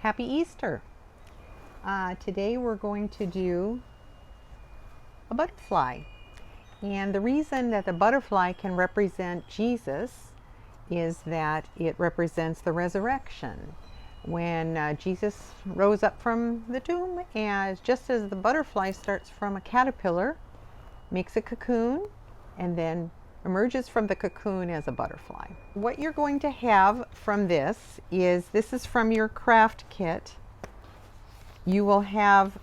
Happy Easter. Today we're going to do a butterfly. And the reason that the butterfly can represent Jesus is that it represents the resurrection. When Jesus rose up from the tomb, and just as the butterfly starts from a caterpillar, makes a cocoon, and then emerges from the cocoon as a butterfly. What you're going to have from this is from your craft kit. You will have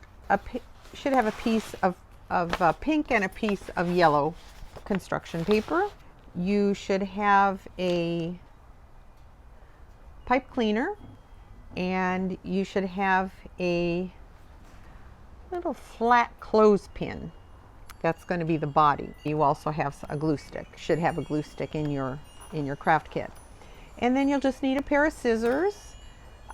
should have a piece of pink and a piece of yellow construction paper. You should have a pipe cleaner, and you should have a little flat clothespin. That's going to be the body. You also have a glue stick. Should have a glue stick in your craft kit. And then you'll just need a pair of scissors,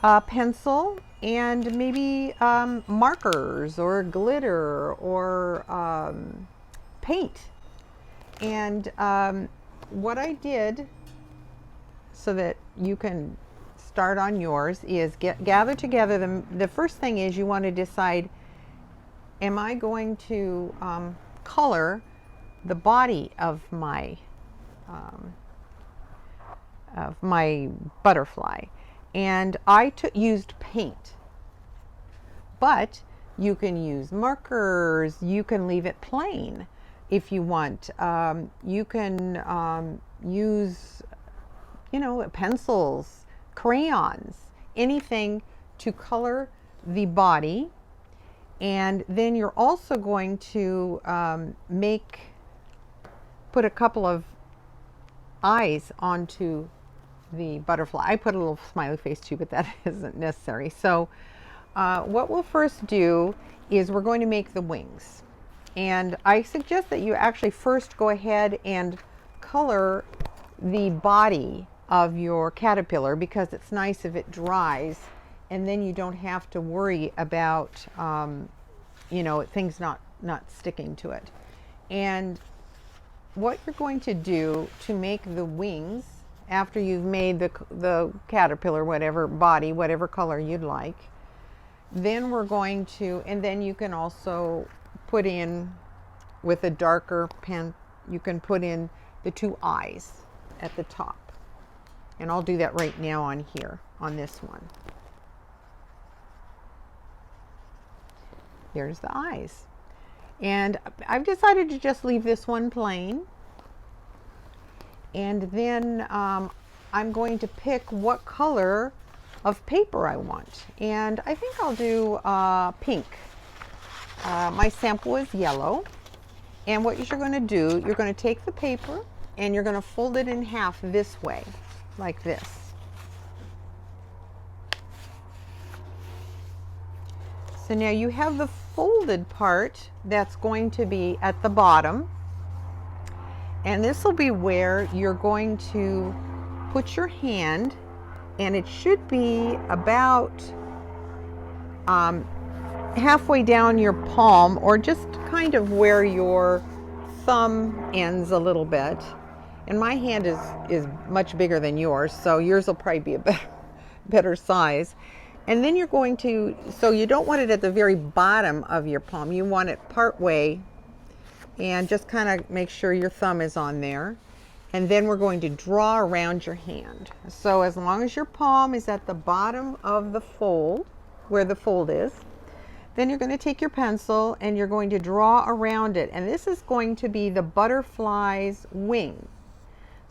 a pencil, and maybe markers or glitter or paint. And what I did so that you can start on yours is gather together the first thing is you want to decide, am I going to color the body of my butterfly? And I used paint, but you can use markers. You can leave it plain if you want. You can use, pencils, crayons, anything to color the body. And then you're also going to put a couple of eyes onto the butterfly. I put a little smiley face too, but that isn't necessary. So what we'll first do is we're going to make the wings. And I suggest that you actually first go ahead and color the body of your caterpillar, because it's nice if it dries, and then you don't have to worry about things not sticking to it. And what you're going to do to make the wings, after you've made the caterpillar, whatever body, whatever color you'd like, then we're going to, and then you can also put in, with a darker pen, you can put in the two eyes at the top. And I'll do that right now on here, on this one. There's the eyes. And I've decided to just leave this one plain. And then I'm going to pick what color of paper I want. And I think I'll do pink. My sample is yellow. And what you're going to do, you're going to take the paper and you're going to fold it in half this way, like this. So now you have the folded part that's going to be at the bottom, and this will be where you're going to put your hand, and it should be about halfway down your palm, or just kind of where your thumb ends a little bit. And my hand is much bigger than yours, so yours will probably be a better size. And then you're going to, so you don't want it at the very bottom of your palm. You want it part way, and just kind of make sure your thumb is on there. And then we're going to draw around your hand. So as long as your palm is at the bottom of the fold, where the fold is, then you're going to take your pencil and you're going to draw around it. And this is going to be the butterfly's wing.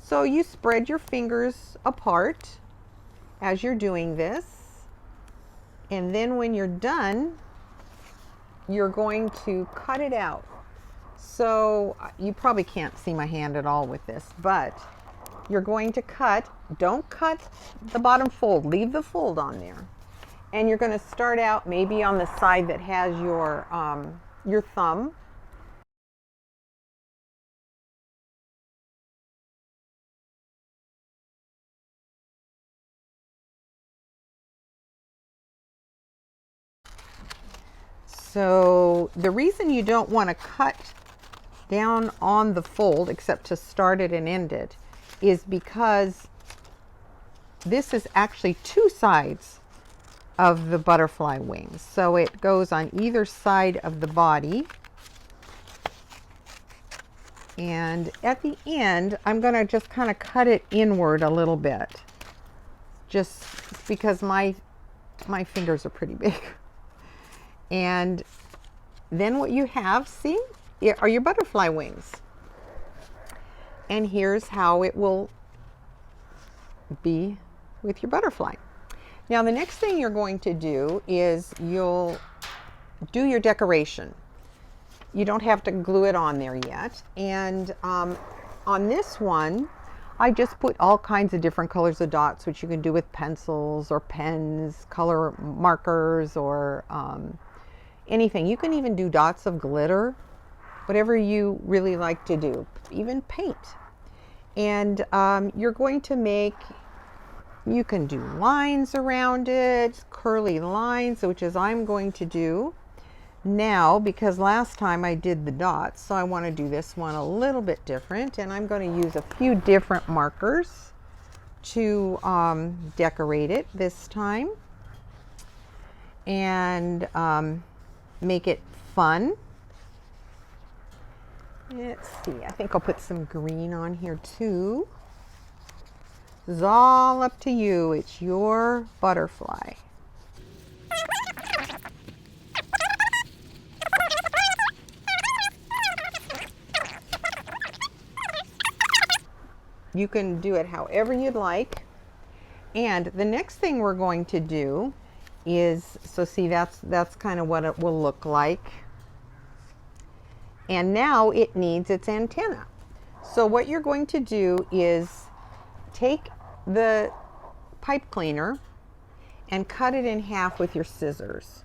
So you spread your fingers apart as you're doing this. And then when you're done, you're going to cut it out. So you probably can't see my hand at all with this, but you're going to cut. Don't cut the bottom fold. Leave the fold on there. And you're going to start out maybe on the side that has your thumb. So the reason you don't want to cut down on the fold, except to start it and end it, is because this is actually two sides of the butterfly wings. So it goes on either side of the body. And at the end, I'm going to just kind of cut it inward a little bit, just because my fingers are pretty big. And then what you have, see, are your butterfly wings. And here's how it will be with your butterfly. Now the next thing you're going to do is you'll do your decoration. You don't have to glue it on there yet. And on this one, I just put all kinds of different colors of dots, which you can do with pencils or pens, color markers, or anything. You can even do dots of glitter, whatever you really like to do, even paint. And you're going to make, you can do lines around it, curly lines, which is I'm going to do now, because last time I did the dots, so I want to do this one a little bit different, and I'm going to use a few different markers to decorate it this time and make it fun. Let's see, I think I'll put some green on here too. It's all up to you. It's your butterfly. You can do it however you'd like. And the next thing we're going to do is, so see, that's kind of what it will look like. And now it needs its antenna. So what you're going to do is take the pipe cleaner and cut it in half with your scissors.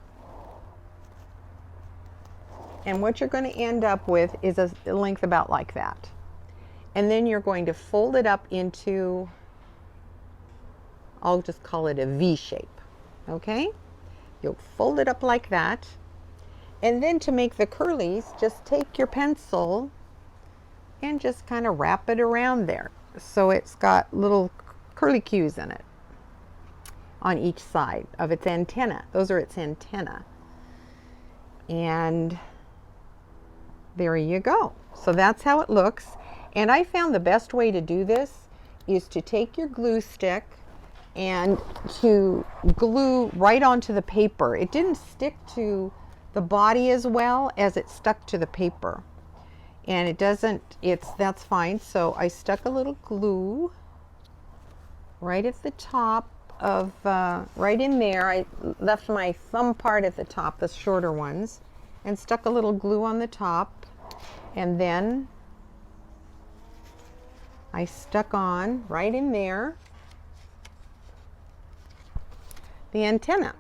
And what you're going to end up with is a length about like that. And then you're going to fold it up into, I'll just call it a V shape, okay? You'll fold it up like that. And then to make the curlies, just take your pencil and just kind of wrap it around there. So it's got little curly cues in it on each side of its antenna. Those are its antenna. And there you go. So that's how it looks. And I found the best way to do this is to take your glue stick and to glue right onto the paper. It didn't stick to the body as well as it stuck to the paper. And it doesn't, that's fine. So I stuck a little glue right at the top of, right in there. I left my thumb part at the top, the shorter ones, and stuck a little glue on the top. And then I stuck on right in there the antenna.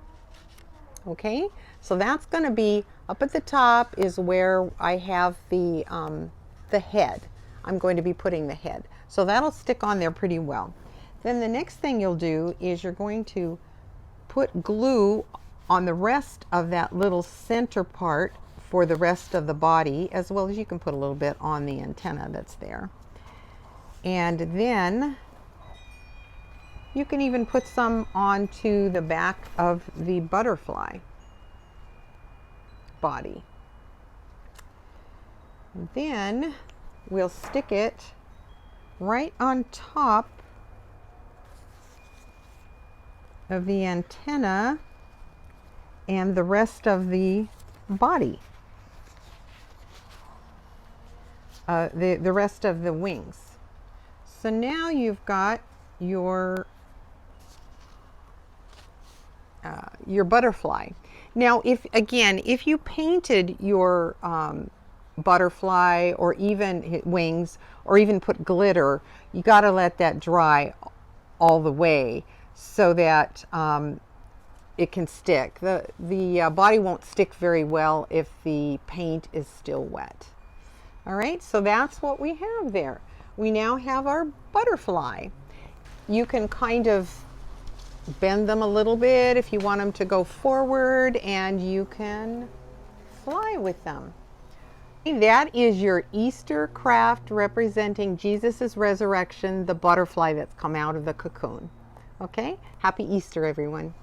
Okay, so that's going to be up at the top is where I have the head. I'm going to be putting the head. So that'll stick on there pretty well. Then the next thing you'll do is you're going to put glue on the rest of that little center part for the rest of the body, as well as you can put a little bit on the antenna that's there. And then you can even put some onto the back of the butterfly body. Then we'll stick it right on top of the antenna and the rest of the body, the rest of the wings. So now you've got your butterfly. Now, if you painted your butterfly or even wings or even put glitter, you got to let that dry all the way so that it can stick. The body won't stick very well if the paint is still wet. All right, so that's what we have there. We now have our butterfly. You can kind of bend them a little bit if you want them to go forward, and you can fly with them. That is your Easter craft representing Jesus's resurrection, the butterfly that's come out of the cocoon. Okay, happy Easter, everyone.